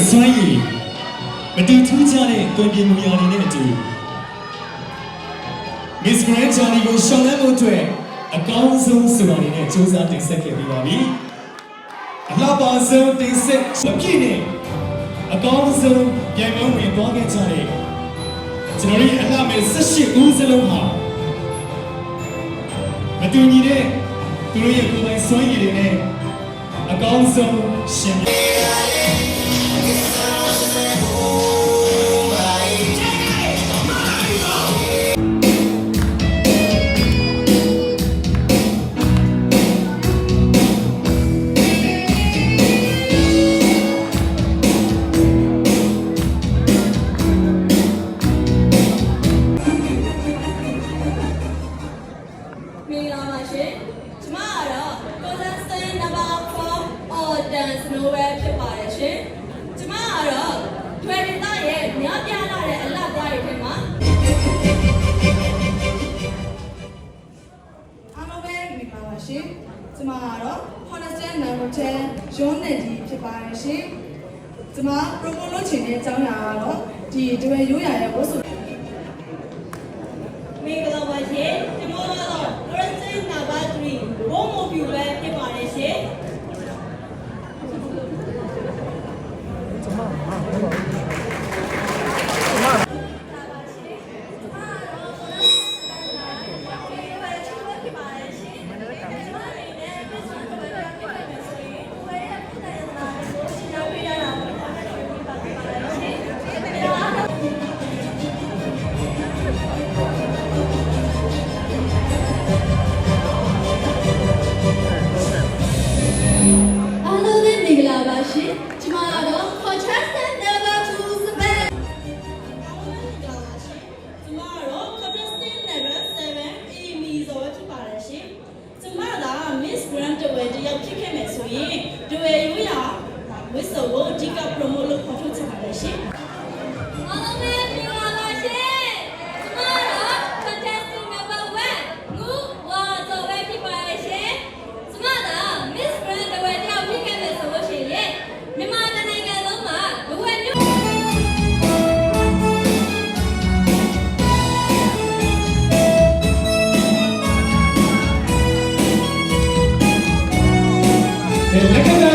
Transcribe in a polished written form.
စွမ်းရည်မတူထူးခြားတဲ့တွင်ပြင်မူရာတွေနဲ့အတူ Miss Grand Journey ကိုရှောင်လန်းဖို့အတွက်အကောင်းဆုံးဆိုတာတွေနဲ့စူးစမ်းတင်ဆက်ခဲ့ပြီးပါပြီ။အလှပဆုံးတင်ဆက်မပြည့်နဲ့အကောင်းဆုံးပြန်ကောင်းဝင်သွားခဲ့ကြတဲ့ကျွန်တော်တို့အလှမဲ့18ဦးစလုံးဟာမတူညီတဲ့သူတို့ရဲ့ကိုယ်ပိုင်စွမ်းရည်တွေနဲ့အကောင်းဆုံးရှင်ပြကျမကတော့ Honesty Number 10 ရုံးနယ်ကြီးဖြစ်ပါတယ်ရှင်။ကျမ promote လုပ်ချင်တဲ့အကြောင်းအရာကတော့ဒီတွယ်ရိုးရာရဲ့ဝတ်စုမင်္ဂလာပါရှင်။ကျမကတော့ Honesty Number 3 Home Mobile ပဲဖြစ်ပါတယ်ရှင်။Miss Grand တဝဲတယောက်ဖြစ်ခဲ့မယ်ဆိုရင်တဝဲရိုးရာဝစ်စုံကိုအဓိက promote လုပ်ခေါ်ထုတ်ချင်ပါတယ်ရှင်။အားလုံးပဲမင်္ဂလာပါရှင်။ကျမတို့ contestant number 1ငူဝါတော်ပဲဖြစ်ပါရဲ့ရှင်။ကျမတို့ Miss Grand တဝဲတယောက်ဖြစ်ခဲ့မယ်ဆိုလို့ရှိရင်မြန်မာနိုင်ငံလုံးမှာဘဝမျိုးလက်က